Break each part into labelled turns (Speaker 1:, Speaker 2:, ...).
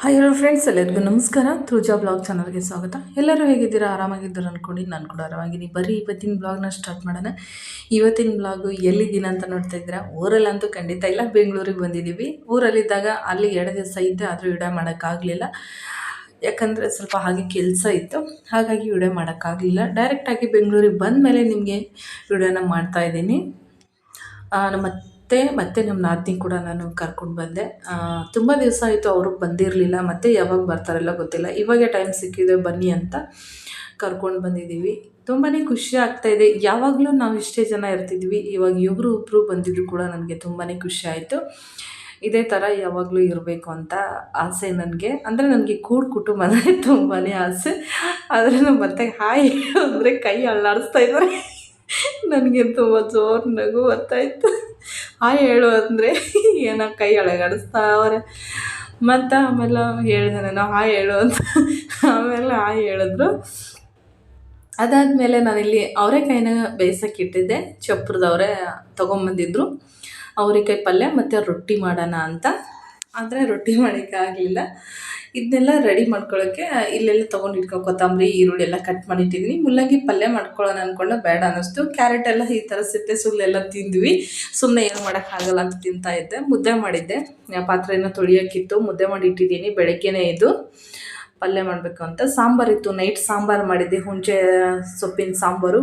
Speaker 1: Hi hello friends, ಎಲ್ಲರಿಗೂ ನಮಸ್ಕಾರ. ತೃಜಾ blog ಚಾನಲ್ಗೆ ಸ್ವಾಗತ. ಎಲ್ಲರೂ ಹೇಗಿದ್ದೀರಾ? ಆರಾಮಾಗಿದ್ದೀರಾ ಅಂದ್ಕೊಂಡು ನಾನು ಕೂಡ ಆರಾಮಾಗಿದ್ದೀನಿ. ಬರೀ ಇವತ್ತಿನ ಬ್ಲಾಗ್ನ ಸ್ಟಾರ್ಟ್ ಮಾಡೋಣ. ಇವತ್ತಿನ ಬ್ಲಾಗು ಎಲ್ಲಿದ್ದೀನಿ ಅಂತ ನೋಡ್ತಾ ಇದ್ದೀರಾ. ಊರಲ್ಲಂತೂ ಖಂಡಿತ ಇಲ್ಲ, ಬೆಂಗಳೂರಿಗೆ ಬಂದಿದ್ದೀವಿ. ಊರಲ್ಲಿದ್ದಾಗ ಅಲ್ಲಿ 2 ದಿವಸ ಇದ್ದೆ, ಆದರೂ ವಿಡಿಯೋ ಮಾಡೋಕ್ಕಾಗಲಿಲ್ಲ. ಯಾಕಂದರೆ ಸ್ವಲ್ಪ ಹಾಗೆ ಕೆಲಸ ಇತ್ತು, ಹಾಗಾಗಿ ವಿಡಿಯೋ ಮಾಡೋಕ್ಕಾಗಲಿಲ್ಲ. ಡೈರೆಕ್ಟಾಗಿ ಬೆಂಗಳೂರಿಗೆ ಬಂದ ಮೇಲೆ ನಿಮಗೆ ವಿಡಿಯೋನ ಮಾಡ್ತಾಯಿದ್ದೀನಿ. ಮತ್ತೆ ನಮ್ಮ ನಾದಿನಿ ಕೂಡ ನಾನು ಕರ್ಕೊಂಡು ಬಂದೆ. ತುಂಬ ದಿವಸ ಆಯಿತು, ಅವರು ಬಂದಿರಲಿಲ್ಲ. ಮತ್ತೆ ಯಾವಾಗ ಬರ್ತಾರೆಲ್ಲ ಗೊತ್ತಿಲ್ಲ. ಇವಾಗೆ ಟೈಮ್ ಸಿಕ್ಕಿದೆ ಬನ್ನಿ ಅಂತ ಕರ್ಕೊಂಡು ಬಂದಿದ್ದೀವಿ. ತುಂಬಾ ಖುಷಿ ಆಗ್ತಾಯಿದೆ. ಯಾವಾಗಲೂ ನಾವು ಇಷ್ಟೇ ಜನ ಇರ್ತಿದ್ವಿ, ಇವಾಗ ಒಬ್ಬರು ಬಂದಿದ್ದು ಕೂಡ ನನಗೆ ತುಂಬಾ ಖುಷಿ ಆಯಿತು. ಇದೇ ಥರ ಯಾವಾಗಲೂ ಇರಬೇಕು ಅಂತ ಆಸೆ ನನಗೆ. ಅಂದರೆ ನನಗೆ ಕುಟುಂಬ ಅಂದರೆ ತುಂಬಾ ಆಸೆ. ಆದರೆ ನಮ್ಮ ಮತ್ತೆ ಹಾಯ್ ಅಂದರೆ ಕೈ ಅಲ್ಲಾಡಿಸ್ತಾ ಇದ್ದಾರೆ. ನನಗೆ ತುಂಬ ಜೋರು ನಗು ಬರ್ತಾಯಿತ್ತು. ಹಾಯ್ ಹೇಳು ಅಂದರೆ ಏನೋ ಕೈ ಅಲುಗಾಡಿಸ್ತಾವ್ರೆ. ಮತ್ತು ಆಮೇಲೆ ಹೇಳಿದೆ ನಾನು ಹಾಯ್ ಹೇಳು ಅಂತ. ಆಮೇಲೆ ಹಾಯ್ ಹೇಳಿದ್ರು. ಅದಾದಮೇಲೆ ನಾನಿಲ್ಲಿ ಅವರೆಕಾಯಿನ ಬೇಯಿಸೋಕ್ಕಿಟ್ಟಿದ್ದೆ. ಚಪ್ರದವರೆ ತೊಗೊಂಬಂದಿದ್ರು. ಅವರೆಕಾಯಿ ಪಲ್ಯ ಮತ್ತು ರೊಟ್ಟಿ ಮಾಡೋಣ ಅಂತ. ಆದರೆ ರೊಟ್ಟಿ ಮಾಡೋಕ್ಕಾಗಲಿಲ್ಲ. ಇದನ್ನೆಲ್ಲ ರೆಡಿ ಮಾಡ್ಕೊಳ್ಳೋಕ್ಕೆ ಇಲ್ಲೆಲ್ಲ ತೊಗೊಂಡು ಕೊತ್ತಂಬರಿ, ಈರುಳ್ಳಿ ಎಲ್ಲ ಕಟ್ ಮಾಡಿಟ್ಟಿದ್ದೀನಿ. ಮುಲ್ಲಂಗಿ ಪಲ್ಯ ಮಾಡ್ಕೊಳ್ಳೋಣ ಅಂದ್ಕೊಂಡು ಬೇಡ ಅನ್ನಿಸ್ತು. ಕ್ಯಾರೆಟ್ ಎಲ್ಲ ಈ ಥರ ಸಿಪ್ಪೆ ಸುಲ್ಲೆಲ್ಲ ತಿಂದ್ವಿ. ಸುಮ್ಮನೆ ಏನು ಮಾಡೋಕ್ಕಾಗಲ್ಲ ಅಂತ ತಿಂತಾಯಿದ್ದೆ. ಮುದ್ದೆ ಮಾಡಿದ್ದೆ, ಪಾತ್ರೆಯನ್ನು ತೊಳಿಯೋಕ್ಕಿತ್ತು. ಮುದ್ದೆ ಮಾಡಿ ಇಟ್ಟಿದ್ದೀನಿ. ಬೆಳಗ್ಗೆನೇ ಇದು ಪಲ್ಯ ಮಾಡಬೇಕು ಅಂತ. ಸಾಂಬಾರಿತ್ತು, ನೈಟ್ ಸಾಂಬಾರು ಮಾಡಿದ್ದೆ. ಹುಂಚೆ ಸೊಪ್ಪಿನ ಸಾಂಬಾರು.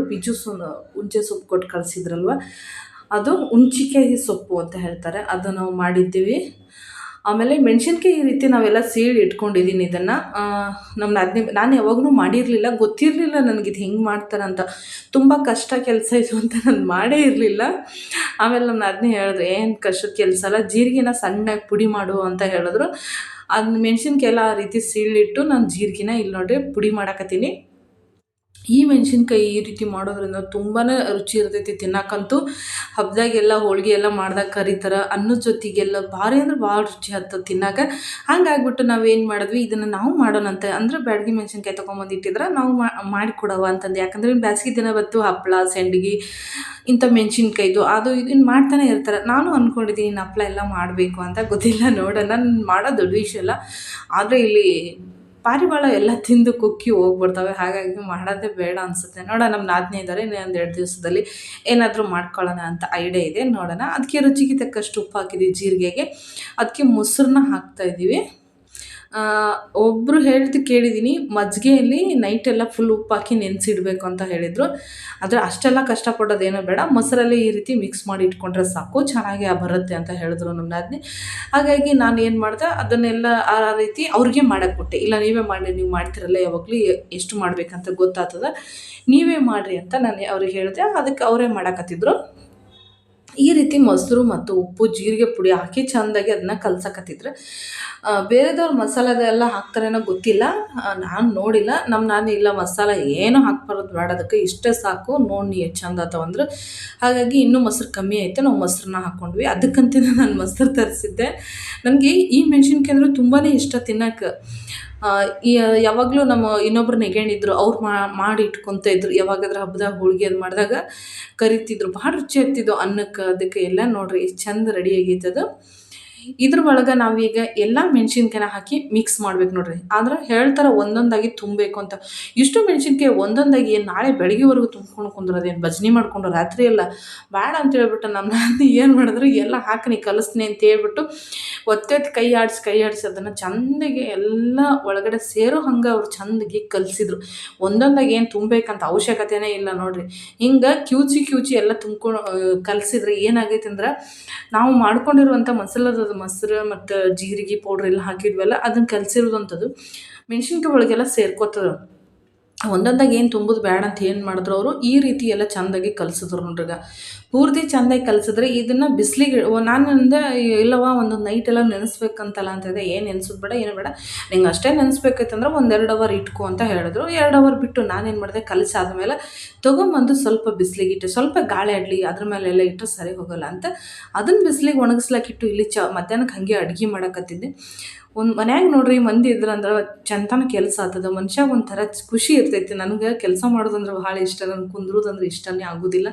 Speaker 1: ಹುಂಚೆ ಸೊಪ್ಪು ಕೊಟ್ಟು ಕಳಿಸಿದ್ರಲ್ವ, ಅದು ಹುಂಚಿಕಾಯಿ ಸೊಪ್ಪು ಅಂತ ಹೇಳ್ತಾರೆ, ಅದು ನಾವು ಮಾಡಿದ್ದೀವಿ. ಆಮೇಲೆ ಮೆಣಸಿನ್ಕಾಯಿ ಈ ರೀತಿ ನಾವೆಲ್ಲ ಸೀಳಿ ಇಟ್ಕೊಂಡಿದ್ದೀನಿ. ಇದನ್ನು ನಮ್ಮ ನಾನು ಯಾವಾಗೂ ಮಾಡಿರಲಿಲ್ಲ, ಗೊತ್ತಿರಲಿಲ್ಲ ನನಗಿದು ಹೆಂಗೆ ಮಾಡ್ತಾರಂತ. ತುಂಬ ಕಷ್ಟ ಕೆಲಸ ಇದು ಅಂತ ನಾನು ಮಾಡೇ ಇರಲಿಲ್ಲ. ಆಮೇಲೆ ನಮ್ಮ ನಾದಿನಿ ಹೇಳಿದ್ರು, ಏನು ಕಷ್ಟದ ಕೆಲಸ ಅಲ್ಲ, ಜೀರಿಗೆನ ಸಣ್ಣಗೆ ಪುಡಿ ಮಾಡು ಅಂತ ಹೇಳಿದ್ರು. ಅದನ್ನ ಮೆಣಸಿನ್ಕಾಯಿ ಎಲ್ಲ ಆ ರೀತಿ ಸೀಳಿಟ್ಟು ನಾನು ಜೀರಿಗೆನ ಇಲ್ಲಿ ನೋಡಿರಿ ಪುಡಿ ಮಾಡಾಕತ್ತೀನಿ. ಈ ಮೆಣಸಿನ್ಕಾಯಿ ಈ ರೀತಿ ಮಾಡೋದ್ರಿಂದ ತುಂಬಾ ರುಚಿ ಇರ್ತೈತಿ ತಿನ್ನಕ್ಕಂತೂ. ಹಬ್ಬದಾಗೆಲ್ಲ ಹೋಳಿಗೆ ಎಲ್ಲ ಮಾಡ್ದಾಗ ಕರಿತಾರೆ, ಅನ್ನದ ಜೊತೆಗೆಲ್ಲ ಭಾರಿ ಅಂದ್ರೆ ಭಾಳ ರುಚಿ ಆಗ್ತದೆ ತಿನ್ನೋಕೆ. ಹಂಗಾಗ್ಬಿಟ್ಟು ನಾವೇನು ಮಾಡಿದ್ವಿ, ಇದನ್ನು ನಾವು ಮಾಡೋಣಂತೆ. ಅಂದರೆ ಬ್ಯಾಡಗಿ ಮೆಣಸಿನ್ಕಾಯಿ ತೊಗೊಂಬಂದಿಟ್ಟಿದ್ರೆ ನಾವು ಮಾಡಿಕೊಡವ ಅಂತಂದು. ಯಾಕಂದರೆ ಬ್ಯಾಸ್ಗೆ ದಿನ ಬತ್ತು ಹಪ್ಪಳ, ಸಂಡ್ಗೆ, ಇಂಥ ಮೆಣಸಿನ್ಕಾಯ್ದು ಅದು ಇದನ್ನು ಮಾಡ್ತಾನೆ ಇರ್ತಾರೆ. ನಾನು ಅಂದ್ಕೊಂಡಿದ್ದೀನಿ ಹಪ್ಪಳ ಎಲ್ಲ ಮಾಡಬೇಕು ಅಂತ. ಗೊತ್ತಿಲ್ಲ, ನೋಡೋಣ. ನಾನು ಮಾಡೋ ದೊಡ್ಡ ವಿಷಯ ಅಲ್ಲ, ಆದರೆ ಇಲ್ಲಿ ಪಾರಿವಾಳ ಎಲ್ಲ ತಿಂದು ಕುಕ್ಕಿ ಹೋಗ್ಬಿಡ್ತವೆ. ಹಾಗಾಗಿ ಮಾಡೋದೇ ಬೇಡ ಅನಿಸುತ್ತೆ. ನೋಡೋಣ, ನಮ್ಮ ನಾದಿನಿ ಇದ್ದಾರೆ, ಇನ್ನೊಂದು 2 ದಿವಸದಲ್ಲಿ ಏನಾದರೂ ಮಾಡ್ಕೊಳ್ಳೋಣ ಅಂತ ಐಡಿಯಾ ಇದೆ. ನೋಡೋಣ. ಅದಕ್ಕೆ ರುಚಿಗೆ ತಕ್ಕಷ್ಟು ಉಪ್ಪು ಹಾಕಿದ್ದೀವಿ ಜೀರಿಗೆಗೆ. ಅದಕ್ಕೆ ಮೊಸರನ್ನ ಹಾಕ್ತಾಯಿದ್ದೀವಿ. ಒಬ್ಬರು ಹೇಳ್ದು ಕೇಳಿದ್ದೀನಿ, ಮಜ್ಜಿಗೆಯಲ್ಲಿ ನೈಟೆಲ್ಲ ಫುಲ್ ಉಪ್ಪು ಹಾಕಿ ನೆನೆಸಿಡ್ಬೇಕು ಅಂತ ಹೇಳಿದರು. ಆದರೆ ಅಷ್ಟೆಲ್ಲ ಕಷ್ಟಪಡೋದೇನೋ ಬೇಡ, ಮೊಸರಲ್ಲಿ ಈ ರೀತಿ ಮಿಕ್ಸ್ ಮಾಡಿ ಇಟ್ಕೊಂಡ್ರೆ ಸಾಕು, ಚೆನ್ನಾಗಿ ಬರುತ್ತೆ ಅಂತ ಹೇಳಿದ್ರು ನಮ್ಮ ನಾದಿನಿ. ಹಾಗಾಗಿ ನಾನು ಏನು ಮಾಡಿದೆ, ಅದನ್ನೆಲ್ಲ ಆ ರೀತಿ ಅವ್ರಿಗೆ ಮಾಡಕ್ಕೆ ಕೊಟ್ಟೆ. ಇಲ್ಲ, ನೀವೇ ಮಾಡಿ, ನೀವು ಮಾಡ್ತಿರಲ್ಲ ಯಾವಾಗಲೂ, ಎಷ್ಟು ಮಾಡಬೇಕಂತ ಗೊತ್ತಾಗ್ತದೆ, ನೀವೇ ಮಾಡಿರಿ ಅಂತ ನಾನು ಅವ್ರಿಗೆ ಹೇಳಿದೆ. ಅದಕ್ಕೆ ಅವರೇ ಮಾಡಕತ್ತಿದ್ರು. ಈ ರೀತಿ ಮೊಸರು ಮತ್ತು ಉಪ್ಪು, ಜೀರಿಗೆ ಪುಡಿ ಹಾಕಿ ಚೆಂದಾಗಿ ಅದನ್ನ ಕಲ್ಸಕತ್ತಿದ್ರೆ. ಬೇರೆದವ್ರು ಮಸಾಲೆದೆಲ್ಲ ಹಾಕ್ತಾರೇನೋ ಗೊತ್ತಿಲ್ಲ, ನಾನು ನೋಡಿಲ್ಲ. ನಾನು ಇಲ್ಲ, ಮಸಾಲೆ ಏನೂ ಹಾಕ್ಬಾರ್ದು, ಬೇಡ, ಅದಕ್ಕೆ ಇಷ್ಟೇ ಸಾಕು, ನೋಡಿ ಎಷ್ಟು ಚಂದ ಆತವಂದ್ರೆ. ಹಾಗಾಗಿ ಇನ್ನೂ ಮೊಸರು ಕಮ್ಮಿ ಆಯಿತು, ನಾವು ಮೊಸರನ್ನ ಹಾಕ್ಕೊಂಡ್ವಿ. ಅದಕ್ಕಂತಲೇ ನಾನು ಮೊಸರು ತರಿಸಿದ್ದೆ. ನನಗೆ ಈ ಮೆಣಸಿನ್ಕಾಯಿ ಅಂದರೆ ತುಂಬಾ ಇಷ್ಟ ತಿನ್ನೋಕ್ಕೆ. ಯಾವಾಗಲೂ ನಮ್ಮ ಇನ್ನೊಬ್ರು ನೆಗೇಣಿದ್ರು, ಅವ್ರು ಮಾಡಿ ಇಟ್ಕೊತ ಇದ್ರು. ಯಾವಾಗಾದ್ರೂ ಹಬ್ಬದಾಗ ಹೋಳಿಗೆ ಅದು ಮಾಡಿದಾಗ ಕರಿತಿದ್ರು, ಭಾಳ ರುಚಿ ಆಗ್ತಿದ್ವು ಅನ್ನಕ್ಕೆ. ಅದಕ್ಕೆ ಎಲ್ಲ ನೋಡಿರಿ ಎಷ್ಟು ಚಂದ ರೆಡಿ ಆಗೈತದು. ಇದ್ರ ಒಳಗೆ ನಾವೀಗ ಎಲ್ಲ ಮೆಣಸಿನ್ಕಾಯಿನ ಹಾಕಿ ಮಿಕ್ಸ್ ಮಾಡ್ಬೇಕು ನೋಡ್ರಿ. ಆದ್ರೆ ಹೇಳ್ತಾರೆ ಒಂದೊಂದಾಗಿ ತುಂಬಬೇಕು ಅಂತ. ಇಷ್ಟು ಮೆಣಸಿನ್ಕಾಯಿ ಒಂದೊಂದಾಗಿ ನಾಳೆ ಬೆಳಗ್ಗೆವರೆಗೂ ತುಂಬ್ಕೊಂಡು ಕುಂದ್ರದೇನು ಭಜನೆ ಮಾಡಿಕೊಂಡು ರಾತ್ರಿ ಎಲ್ಲ ಬೇಡ ಅಂತ ಹೇಳ್ಬಿಟ್ಟು ನಮ್ಮ ನಾದಿನಿ ಏನು ಮಾಡಿದ್ರು, ಎಲ್ಲ ಹಾಕಿ ಕಲಿಸ್ತೀನಿ ಅಂತ ಹೇಳ್ಬಿಟ್ಟು ಒತ್ತೆತ್ತು ಕೈ ಆಡಿಸಿ ಅದನ್ನು ಚೆಂದಾಗಿ ಎಲ್ಲ ಒಳಗಡೆ ಸೇರೋ ಹಂಗೆ ಅವ್ರು ಚೆಂದಾಗಿ ಕಲಿಸಿದ್ರು. ಒಂದೊಂದಾಗಿ ಏನು ತುಂಬಬೇಕಂತ ಅವಶ್ಯಕತೆಯೇ ಇಲ್ಲ ನೋಡ್ರಿ. ಹಿಂಗೆ ಕ್ಯೂಚಿ ಎಲ್ಲ ತುಂಬ್ಕೊಂಡು ಕಲಿಸಿದ್ರೆ ಏನಾಗೈತೆ ಅಂದ್ರೆ, ನಾವು ಮಾಡ್ಕೊಂಡಿರುವಂಥ ಮೊಸರು ಮತ್ತು ಜೀರಿಗೆ ಪೌಡ್ರ್ ಎಲ್ಲ ಹಾಕಿದ್ವಲ್ಲ, ಅದನ್ನು ಕಲಸಿರೋದಂಥದ್ದು ಮೆಣಸಿನ್ಕಾಯಿ ಒಳಗೆಲ್ಲ ಸೇರ್ಕೋತದೆ. ಒಂದೊಂದಾಗಿ ಏನು ತುಂಬೋದು ಬೇಡ ಅಂತ ಏನು ಮಾಡಿದ್ರು ಅವರು, ಈ ರೀತಿ ಎಲ್ಲ ಚೆಂದಾಗಿ ಕಲಿಸಿದ್ರು ನೋಡ್ರಿಗ. ಪೂರ್ತಿ ಚೆಂದಾಗಿ ಕಲಿಸಿದ್ರೆ ಇದನ್ನು ಬಿಸಿಲಿಗೆ ನಾನು ಅಂದೆ, ಇಲ್ಲವ ಒಂದು ನೈಟೆಲ್ಲ ನೆನೆಸ್ಬೇಕಂತಲ್ಲ ಅಂತಿದೆ. ಏನು ನೆನೆಸೋದು ಬೇಡ, ಏನು ಬೇಡ, ನಿಂಗೆ ಅಷ್ಟೇ ನೆನೆಸ್ಬೇಕೈತಂದ್ರೆ 1-2 ಅವರ್ ಇಟ್ಕೊ ಅಂತ ಹೇಳಿದ್ರು. 2 ಅವರ್ ಬಿಟ್ಟು ನಾನೇನು ಮಾಡಿದೆ, ಕಲಸಾದ್ಮೇಲೆ ತೊಗೊಂಬಂದು ಸ್ವಲ್ಪ ಬಿಸಿಲಿಗೆ ಇಟ್ಟೆ. ಸ್ವಲ್ಪ ಗಾಳಿ ಆಡಲಿ, ಅದ್ರ ಮೇಲೆಲ್ಲ ಇಟ್ಟರೆ ಸರಿ ಹೋಗೋಲ್ಲ ಅಂತ ಅದನ್ನು ಬಿಸಿಲಿಗೆ ಒಣಗಿಸ್ಲಾಕಿಟ್ಟು ಇಲ್ಲಿ ಮಧ್ಯಾಹ್ನಕ್ಕೆ ಹಾಗೆ ಅಡುಗೆ ಮಾಡಕತ್ತಿದ್ದೆ. ಒಂದು ಮನ್ಯಾಗ ನೋಡ್ರಿ ಮಂದಿ ಇದ್ರಂದ್ರೆ ಚಂತನ ಕೆಲಸ ಆಗ್ತದೆ. ಮನುಷ್ಯಾಗ ಒಂಥರ ಖುಷಿ ಇರ್ತೈತಿ. ನನಗೆ ಕೆಲಸ ಮಾಡೋದಂದ್ರೆ ಭಾಳ ಇಷ್ಟ. ನನಗೆ ಕುಂದ್ರೋದಂದ್ರೆ ಇಷ್ಟನೇ ಆಗೋದಿಲ್ಲ.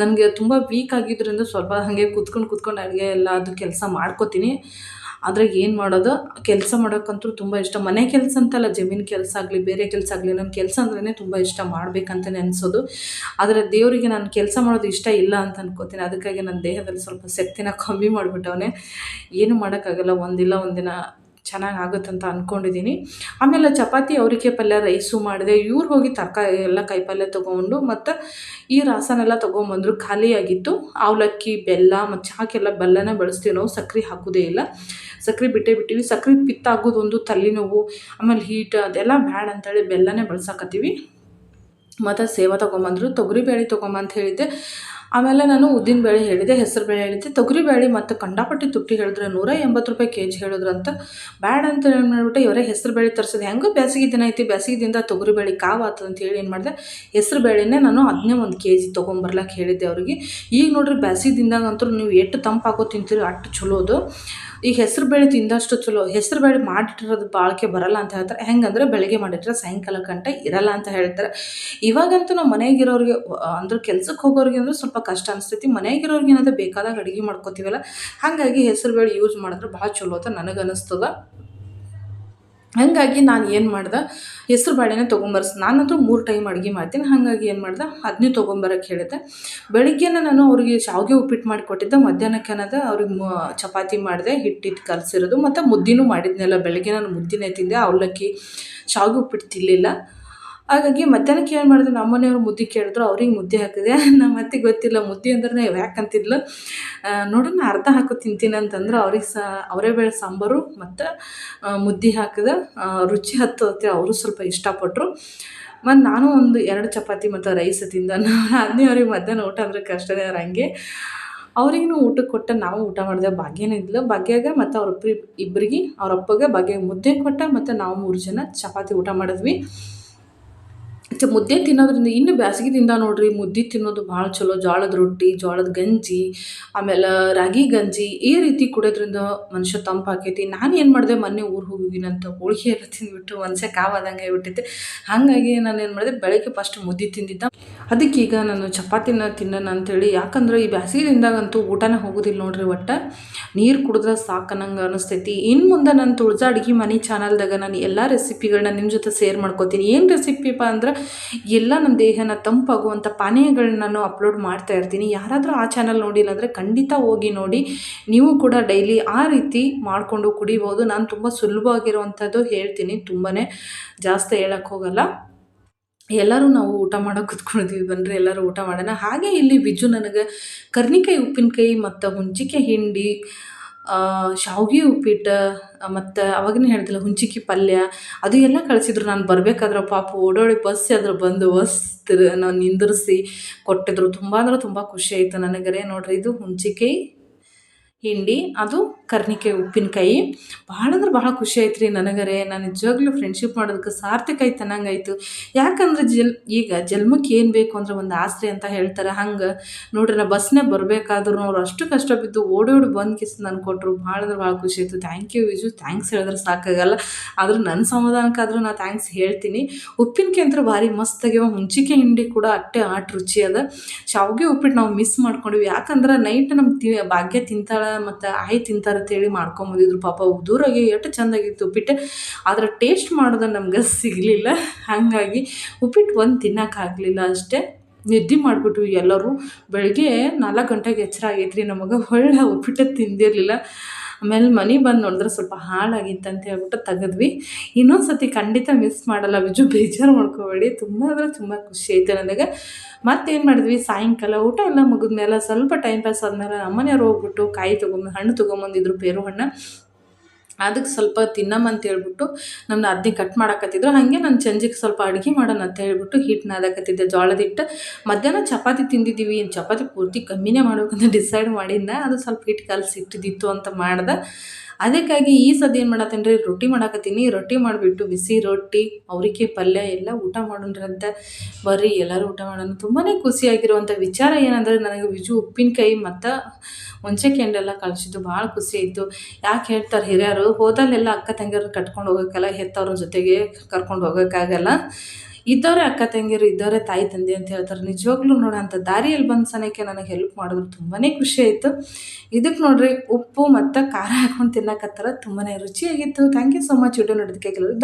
Speaker 1: ನನಗೆ ತುಂಬ ವೀಕ್ ಆಗಿದ್ದರಿಂದ ಸ್ವಲ್ಪ ಹಾಗೆ ಕೂತ್ಕೊಂಡು ಅಡುಗೆ ಎಲ್ಲ ಅದು ಕೆಲಸ ಮಾಡ್ಕೋತೀನಿ. ಆದರೆ ಏನು ಮಾಡೋದು, ಕೆಲಸ ಮಾಡೋಕ್ಕಂತೂ ತುಂಬ ಇಷ್ಟ. ಮನೆ ಕೆಲಸ ಅಂತಲ್ಲ, ಜಮೀನು ಕೆಲಸ ಆಗಲಿ ಬೇರೆ ಕೆಲಸ ಆಗಲಿ, ನನ್ನ ಕೆಲಸ ಅಂದ್ರೇ ತುಂಬ ಇಷ್ಟ, ಮಾಡಬೇಕಂತಲೇ ಅನಿಸೋದು. ಆದರೆ ದೇವರಿಗೆ ನಾನು ಕೆಲಸ ಮಾಡೋದು ಇಷ್ಟ ಇಲ್ಲ ಅಂತ ಅನ್ಕೋತೀನಿ. ಅದಕ್ಕಾಗಿ ನನ್ನ ದೇಹದಲ್ಲಿ ಸ್ವಲ್ಪ ಶಕ್ತಿನ ಕಮ್ಮಿ ಮಾಡಿಬಿಟ್ಟವನೇ. ಏನೂ ಮಾಡೋಕ್ಕಾಗಲ್ಲ, ಒಂದಿಲ್ಲ ಒಂದಿನ ಚೆನ್ನಾಗಿ ಆಗುತ್ತಂತ ಅಂದ್ಕೊಂಡಿದ್ದೀನಿ. ಆಮೇಲೆ ಚಪಾತಿ, ಅವರಿಕಾಯಿ ಪಲ್ಯ, ರೈಸು ಮಾಡಿದೆ. ಇವ್ರು ಹೋಗಿ ತರಕಾರಿ ಎಲ್ಲ ಕಾಯಿಪಲ್ಯ ತೊಗೊಂಡು ಮತ್ತು ಈ ರಾಸನೆಲ್ಲ ತೊಗೊಂಬಂದರು. ಖಾಲಿಯಾಗಿತ್ತು. ಅವಲಕ್ಕಿ, ಬೆಲ್ಲ ಮತ್ತು ಚಾಕೆಲ್ಲ ಬೆಲ್ಲನೇ ಬಳಸ್ತೀವಿ ನಾವು, ಸಕ್ಕರೆ ಹಾಕೋದೇ ಇಲ್ಲ. ಸಕ್ಕರೆ ಬಿಟ್ಟಿವಿ. ಸಕ್ಕರೆ ಪಿತ್ತ ಆಗೋದೊಂದು, ತಲೆನೋವು, ಆಮೇಲೆ ಹೀಟ್ ಅದೆಲ್ಲ ಬ್ಯಾಡ್ ಅಂತೇಳಿ ಬೆಲ್ಲನೇ ಬಳಸಾಕತ್ತೀವಿ. ಮತ್ತು ಸೇವ ತೊಗೊಂಬಂದರು. ತೊಗರಿಬೇಳೆ ತೊಗೊಂಬ ಅಂತ ಹೇಳಿದ್ದೆ. ಆಮೇಲೆ ನಾನು ಉದ್ದಿನಬೇಳೆ ಹೇಳಿದೆ, ಹೆಸರುಬೇಳೆ ಹೇಳಿದ್ದೆ. ತೊಗರಿಬೇಳೆ ಮತ್ತು ಕಂಡಾಪಟ್ಟಿ ತುಟ್ಟಿ ಹೇಳಿದ್ರೆ 180 ರೂಪಾಯಿ ಕೆಜಿ ಹೇಳಿದ್ರಂತ. ಬ್ಯಾಡ ಅಂತ ಏನು ಮಾಡಿಬಿಟ್ಟೆ, ಇವರೇ ಹೆಸರುಬೇಳೆ ತರಿಸಿದೆ. ಹೆಂಗೋ ಬೇಸಿಗೆ ದಿನ ಐತಿ, ಬೇಸಿಗೆದಿಂದ ತೊಗರಿಬೇಳೆ ಕಾವು ಆತದ ಅಂತ ಹೇಳಿ ಏನು ಮಾಡಿದೆ, ಹೆಸರುಬೇಳೆನೇ ನಾನು ಅದನ್ನೇ 1 ಕೆಜಿ ತೊಗೊಂಬರ್ಲಕ್ಕೆ ಹೇಳಿದ್ದೆ ಅವ್ರಿಗೆ. ಈಗ ನೋಡ್ರಿ ಬೇಸಿಗೆ ದಿನದಾಗಂತೂ ನೀವು ಎಷ್ಟು ತಂಪಾಗೋ ತಿಂತೀರಿ ಅಷ್ಟು ಚಲೋದು. ಈಗ ಹೆಸರುಬೇಳೆ ತಿಂದಷ್ಟು ಚಲೋ. ಹೆಸರುಬೇಳೆ ಮಾಡಿಟ್ಟಿರೋದು ಬಾಳಿಕೆ ಬರಲ್ಲ ಅಂತ ಹೇಳ್ತಾರೆ. ಹೆಂಗಂದ್ರೆ ಬೆಳಗ್ಗೆ ಮಾಡಿಟ್ರೆ ಸಾಯಂಕಾಲ ಗಂಟ ಇರಲ್ಲ ಅಂತ ಹೇಳ್ತಾರೆ. ಇವಾಗಂತೂ ನಾವು ಮನೆಯಾಗಿರೋರಿಗೆ ಅಂದ್ರೆ ಕೆಲ್ಸಕ್ಕೆ ಹೋಗೋರಿಗೆ ಅಂದ್ರೆ ಸ್ವಲ್ಪ ಕಷ್ಟ ಅನಿಸ್ತೈತಿ. ಮನೆಯಾಗಿರೋರಿಗೆ ಏನಾದರೂ ಬೇಕಾದಾಗ ಅಡುಗೆ ಮಾಡ್ಕೋತೀವಲ್ಲ, ಹಾಗಾಗಿ ಹೆಸರುಬೇಳೆ ಯೂಸ್ ಮಾಡಿದ್ರೆ ಭಾಳ ಚಲೋ ಅಂತ ನನಗನ್ನಿಸ್ತದ. ಹಾಗಾಗಿ ನಾನು ಏನು ಮಾಡ್ದೆ, ಹೆಸ್ರು ಬೇಳೆನೇ ನಾನಂತೂ 3 ಟೈಮ್ ಅಡುಗೆ ಮಾಡ್ತೀನಿ. ಹಾಗಾಗಿ ಏನು ಮಾಡ್ದೆ, ಅದನ್ನೇ ತೊಗೊಂಬರಕ್ಕೆ ಹೇಳಿದ್ದೆ. ಬೆಳಿಗ್ಗೆನೇ ನಾನು ಅವ್ರಿಗೆ ಶಾವಿಗೆ ಉಪ್ಪಿಟ್ಟು ಮಾಡಿಕೊಟ್ಟಿದ್ದೆ. ಮಧ್ಯಾಹ್ನಕ್ಕೆ ಅವ್ರಿಗೆ ಚಪಾತಿ ಮಾಡಿದೆ, ಹಿಟ್ಟಿಟ್ಟು ಕಲಸಿರೋದು, ಮತ್ತು ಮುದ್ದೆನೂ ಮಾಡಿದ್ನಲ್ಲ. ಬೆಳಗ್ಗೆ ನಾನು ಮುದ್ದೆನೇ ತಿಂದೆ, ಅವಲಕ್ಕಿ ಶಾವಿಗೆ ಉಪ್ಪಿಟ್ಟು ತಿನ್ನಲಿಲ್ಲ. ಹಾಗಾಗಿ ಮಧ್ಯಾಹ್ನಕ್ಕೆ ಏನು ಮಾಡಿದೆ, ನಮ್ಮನೆಯವ್ರು ಮುದ್ದೆ ಕೇಳಿದ್ರು, ಅವ್ರಿಗೆ ಮುದ್ದೆ ಹಾಕಿದೆ. ನಮ್ಮ ಅತ್ತೆಗೆ ಗೊತ್ತಿಲ್ಲ ಮುದ್ದೆ ಅಂದ್ರೆ ಯಾಕಂತಿದ್ಲು. ನೋಡೋಣ ಅರ್ಧ ಹಾಕೋ ತಿಂತೀನಿ ಅಂತಂದ್ರೆ, ಅವ್ರಿಗೆ ಅವರೆಬೇಳೆ ಸಾಂಬಾರು ಮತ್ತು ಮುದ್ದೆ ಹಾಕಿದೆ. ರುಚಿ ಹತ್ತೋತ್ತೆ, ಅವರು ಸ್ವಲ್ಪ ಇಷ್ಟಪಟ್ಟರು. ಮತ್ತು ನಾನು ಒಂದು 2 ಚಪಾತಿ ಮತ್ತು ರೈಸ್ ತಿಂದೆ. ಅದನ್ನೇ ಅವ್ರಿಗೆ ಮಧ್ಯಾಹ್ನ ಊಟ ಅಂದರೆ ಕಷ್ಟನೇ ಹಂಗೆ. ಅವ್ರಿಗೂ ಊಟಕ್ಕೆ ಕೊಟ್ಟೆ, ನಾವು ಊಟ ಮಾಡಿದೆ. ಭಾಗ್ಯನೇ ಇದ್ಲು. ಭಾಗ್ಯಾಗ ಮತ್ತು ಅವ್ರ ಇಬ್ಬರಿಗೆ, ಅವ್ರ ಅಪ್ಪಗೆ ಭಾಗ್ಯಾಗ ಮುದ್ದೆ ಕೊಟ್ಟೆ, ಮತ್ತು ನಾವು 3 ಜನ ಚಪಾತಿ ಊಟ ಮಾಡಿದ್ವಿ. ಮುದ್ದೆ ತಿನ್ನೋದ್ರಿಂದ ಇನ್ನು ಬ್ಯಾಸಿಗೆದಿಂದ ನೋಡ್ರಿ ಮುದ್ದೆ ತಿನ್ನೋದು ಭಾಳ ಚಲೋ. ಜೋಳದ ರೊಟ್ಟಿ, ಜೋಳದ ಗಂಜಿ, ಆಮೇಲೆ ರಾಗಿ ಗಂಜಿ ಈ ರೀತಿ ಕುಡಿಯೋದ್ರಿಂದ ಮನುಷ್ಯ ತಂಪಾಕೈತಿ. ನಾನು ಏನು ಮಾಡಿದೆ, ಮೊನ್ನೆ ಊರಿಗೆ ಹೋಗಿದ್ದೀನಂತ ಹೋಳಿಗೆ ಎಲ್ಲ ತಿಂದುಬಿಟ್ಟು ಮನುಷ್ಯ ಕಾವಾದಂಗೆ ಆಗಿಬಿಟ್ಟಿದ್ದೆ. ಹಾಗಾಗಿ ನಾನು ಏನು ಮಾಡಿದೆ, ಬೆಳಗ್ಗೆ ಫಸ್ಟ್ ಮುದ್ದೆ ತಿಂದಿದ್ದ. ಅದಕ್ಕೀಗ ನಾನು ಚಪಾತಿನ ತಿನ್ನೋಣ ಅಂಥೇಳಿ. ಯಾಕಂದ್ರೆ ಈ ಬ್ಯಾಸಿಗೆದಿಂದಾಗಂತೂ ಊಟನೇ ಹೋಗೋದಿಲ್ಲ ನೋಡ್ರಿ. ಒಟ್ಟು ನೀರು ಕುಡಿದ್ರೆ ಸಾಕು ಅನ್ನಂಗೆ ಅನಿಸ್ತೈತಿ. ಇನ್ನು ಮುಂದೆ ನಾನು ತುಳಜಾ ಅಡುಗೆ ಮನೆ ಚಾನಲ್ದಾಗ ನಾನು ಎಲ್ಲ ರೆಸಿಪಿಗಳನ್ನ ನಿಮ್ಮ ಜೊತೆ ಶೇರ್ ಮಾಡ್ಕೋತೀನಿ. ಏನು ರೆಸಿಪಿಪ್ಪ ಅಂದ್ರೆ, ಎಲ್ಲ ನಮ್ಮ ದೇಹನ ತಂಪಾಗುವಂಥ ಪಾನೀಯಗಳನ್ನ ನಾನು ಅಪ್ಲೋಡ್ ಮಾಡ್ತಾ ಇರ್ತೀನಿ. ಯಾರಾದರೂ ಆ ಚಾನಲ್ ನೋಡಿಲ್ಲ ಅಂದರೆ ಖಂಡಿತ ಹೋಗಿ ನೋಡಿ. ನೀವು ಕೂಡ ಡೈಲಿ ಆ ರೀತಿ ಮಾಡಿಕೊಂಡು ಕುಡಿಬೋದು. ನಾನು ತುಂಬ ಸುಲಭವಾಗಿರುವಂಥದ್ದು ಹೇಳ್ತೀನಿ, ತುಂಬಾ ಜಾಸ್ತಿ ಹೇಳಕ್ಕೆ ಹೋಗಲ್ಲ. ಎಲ್ಲರೂ ನಾವು ಊಟ ಮಾಡೋಕೆ ಕೂತ್ಕೊಂಡಿದ್ವಿ, ಬನ್ನಿರಿ ಎಲ್ಲರೂ ಊಟ ಮಾಡೋಣ. ಹಾಗೆ ಇಲ್ಲಿ ಬಿಜ್ಜು ನನಗೆ ಕರ್ನಿಕಾಯಿ ಉಪ್ಪಿನಕಾಯಿ ಮತ್ತು ಹುಂಚಿಕಾಯಿ ಹಿಂಡಿ, ಶಾವಿಗೆ ಉಪ್ಪಿಟ್ಟು, ಮತ್ತು ಅವಾಗನೇ ಹೇಳ್ತಿಲ್ಲ ಹುಂಚಿಕಾಯಿ ಪಲ್ಯ ಅದು ಎಲ್ಲ ಕಳಿಸಿದ್ರು. ನಾನು ಬರಬೇಕಾದ್ರೆ ಪಾಪ ಓಡೋಡಿ ಬಸ್ ಆದ್ರೆ ಬಂದು ನಾನು ನಿಂದಿರಿಸಿ ಕೊಟ್ಟಿದ್ರು. ತುಂಬ ಅಂದ್ರೆ ತುಂಬ ಖುಷಿ ಆಯಿತು ನನಗರೆ. ನೋಡ್ರಿ, ಇದು ಹುಂಚಿಕಾಯಿ ಹಿಂಡಿ, ಅದು ಕರ್ನಿಕಾಯಿ ಉಪ್ಪಿನಕಾಯಿ. ಭಾಳ ಅಂದ್ರೆ ಭಾಳ ಖುಷಿ ಆಯ್ತು ರೀ ನನಗರೆ. ನಾನು ನಿಜವಾಗ್ಲೂ ಫ್ರೆಂಡ್ಶಿಪ್ ಮಾಡೋದಕ್ಕೆ ಸಾರ್ಥಕ ಆಯ್ತು ಅನ್ನಂಗಾಯ್ತು. ಯಾಕಂದ್ರೆ ಈಗ ಜನ್ಮಕ್ಕೆ ಏನು ಬೇಕು ಅಂದ್ರೆ ಒಂದು ಆಸರೆ ಅಂತ ಹೇಳ್ತಾರೆ. ಹಂಗೆ ನೋಡ್ರಿ, ನಾ ಬಸ್ನೇ ಬರಬೇಕಾದ್ರೂ ಅವ್ರು ಅಷ್ಟು ಕಷ್ಟ ಬಿದ್ದು ಓಡಿ ಬಂದು ಕಿಸ್ ನನಗೆ ಕೊಟ್ಟರು. ಭಾಳ ಅಂದ್ರೆ ಭಾಳ ಖುಷಿ ಆಯಿತು. Thank you Viju. ಥ್ಯಾಂಕ್ಸ್ ಹೇಳಿದ್ರೆ ಸಾಕಾಗಲ್ಲ, ಆದರೂ ನನ್ನ ಸಮಾಧಾನಕ್ಕಾದರೂ ನಾನು ಥ್ಯಾಂಕ್ಸ್ ಹೇಳ್ತೀನಿ. ಉಪ್ಪಿನಕಾಯಿ ಅಂತೂ ಭಾರಿ ಮಸ್ತಾಗ್ಯಾವ. ಹುಂಚಿಕಾಯಿ ಹಿಂಡಿ ಕೂಡ ಅಟ್ಟೆ ರುಚಿ ಅದ. ಶಾವಿಗೆ ಉಪ್ಪಿಟ್ಟು ನಾವು ಮಿಸ್ ಮಾಡ್ಕೊಂಡ್ವಿ. ಯಾಕಂದ್ರೆ ನೈಟ್ ನಮ್ಮ ಭಾಗ್ಯ ತಿಂತಾಳೆ ಮತ್ತು ಆಯಿ ತಿಂತಾರೆ ಅಂತೇಳಿ ಮಾಡ್ಕೊಂಬಂದಿದ್ರು. ಪಾಪ ದೂರಾಗಿ ಎಷ್ಟು ಚೆಂದಾಗಿತ್ತು ಉಪ್ಪಿಟ್ಟು. ಆದರೆ ಟೇಸ್ಟ್ ಮಾಡೋದು ನಮ್ಗೆ ಸಿಗಲಿಲ್ಲ. ಹಾಗಾಗಿ ಉಪ್ಪಿಟ್ಟು ಒಂದು ತಿನ್ನೋಕ್ಕಾಗಲಿಲ್ಲ ಅಷ್ಟೇ. ನಿದ್ದೆ ಮಾಡಿಬಿಟ್ವಿ ಎಲ್ಲರೂ. ಬೆಳಗ್ಗೆ 4 ಗಂಟೆಗೆ ಎಚ್ಚರ ಆಗೈತೆ ರೀ ನಮಗೆ. ಒಳ್ಳೆ ಉಪ್ಪಿಟ್ಟು ತಿಂದಿರಲಿಲ್ಲ. ಆಮೇಲೆ ಮನೆಗೆ ಬಂದು ನೋಡಿದ್ರೆ ಸ್ವಲ್ಪ ಹಾಳಾಗಿತ್ತು ಅಂತ ಹೇಳ್ಬಿಟ್ಟು ತೆಗೆದ್ವಿ. ಇನ್ನೊಂದು ಸತಿ ಖಂಡಿತ ಮಿಸ್ ಮಾಡಲ್ಲ ವಿಜು, ಬೇಜಾರು ಮಾಡ್ಕೋಬೇಡಿ. ತುಂಬ ಅಂದರೆ ತುಂಬ ಖುಷಿ ಆಯಿತು ನನಗೆ. ಮತ್ತೇನು ಮಾಡಿದ್ವಿ, ಸಾಯಂಕಾಲ ಊಟ ಎಲ್ಲ ಮುಗಿದ್ಮೇಲೆ ಸ್ವಲ್ಪ ಟೈಮ್ ಪಾಸ್ ಆದಮೇಲೆ ನಮ್ಮನೆಯವ್ರು ಹೋಗ್ಬಿಟ್ಟು ಹಣ್ಣು ತೊಗೊಂಬಂದಿದ್ರು, ಪೇರು ಹಣ್ಣು. ಅದಕ್ಕೆ ಸ್ವಲ್ಪ ತಿನ್ನಮ್ಮ ಅಂತ ಹೇಳ್ಬಿಟ್ಟು ನನ್ನ ಅದನ್ನೇ ಕಟ್ ಮಾಡಾಕತ್ತಿದ್ರು. ಹಾಗೆ ನಾನು ಸಂಜೆಗೆ ಸ್ವಲ್ಪ ಅಡುಗೆ ಮಾಡೋಣ ಅಂತ ಹೇಳ್ಬಿಟ್ಟು ಹಿಟ್ಟು ನಾದಕತ್ತಿದ್ದೆ, ಜೋಳದ ಹಿಟ್ಟು. ಮಧ್ಯಾಹ್ನ ಚಪಾತಿ ತಿಂದಿದ್ದೀವಿ, ಚಪಾತಿ ಪೂರ್ತಿ ಕಮ್ಮಿನೇ ಮಾಡ್ಬೇಕಂತ ಡಿಸೈಡ್ ಮಾಡಿದ್ದೆ. ಅದು ಸ್ವಲ್ಪ ಹಿಟ್ಟು ಕಲಸಿ ಇಟ್ಟಿದ್ದಿತ್ತು ಅಂತ ಮಾಡ್ದೆ. ಅದಕ್ಕಾಗಿ ಈ ಸದ್ಯ ಏನು ಮಾಡತ್ತೀನಿ ರೀ, ರೊಟ್ಟಿ ಮಾಡಾಕತ್ತೀನಿ. ರೊಟ್ಟಿ ಮಾಡಿಬಿಟ್ಟು ಬಿಸಿ ರೊಟ್ಟಿ, ಅವರಿಕಾಯಿ ಪಲ್ಯ ಎಲ್ಲ ಊಟ ಮಾಡೋಣ್ರಂತ ಬರ್ರಿ ಎಲ್ಲರೂ ಊಟ ಮಾಡೋಣ. ತುಂಬಾ ಖುಷಿಯಾಗಿರುವಂಥ ವಿಚಾರ ಏನಂದರೆ, ನನಗೆ ವಿಜು ಉಪ್ಪಿನಕಾಯಿ ಮತ್ತು ಹುಂಚೆಕಾಯಿ ಹಿಂಡೆಲ್ಲ ಕಳಿಸಿದ್ದು ಭಾಳ ಖುಷಿ ಆಯಿತು. ಯಾಕೆ ಹೇಳ್ತಾರೆ ಹಿರಿಯರು, ಹೋದಲ್ಲೆಲ್ಲ ಅಕ್ಕ ತಂಗಿಯರು ಕಟ್ಕೊಂಡು ಹೋಗೋಕ್ಕಲ್ಲ, ಹೆತ್ತವ್ರ ಜೊತೆಗೆ ಕರ್ಕೊಂಡು ಹೋಗೋಕ್ಕಾಗಲ್ಲ. ಇದ್ದವರೇ ಅಕ್ಕ ತಂಗಿಯರು, ಇದ್ದವರೇ ತಾಯಿ ತಂದೆ ಅಂತ ಹೇಳ್ತಾರೆ. ನಿಜವಾಗ್ಲೂ ನೋಡೋ ಅಂಥ ದಾರಿಯಲ್ಲಿ ಬಂದು ಸನಕ್ಕೆ ನನಗೆ ಹೆಲ್ಪ್ ಮಾಡಿದ್ರು. ತುಂಬಾ ಖುಷಿ ಆಯಿತು. ಇದಕ್ಕೆ ನೋಡ್ರಿ ಉಪ್ಪು ಮತ್ತು ಖಾರ ಹಾಕ್ಕೊಂಡು ತಿನ್ನಕತ್ತಾರ. ತುಂಬಾ ರುಚಿಯಾಗಿತ್ತು. Thank you so much video ನೋಡೋದಕ್ಕೆ. ಕೆಲವರು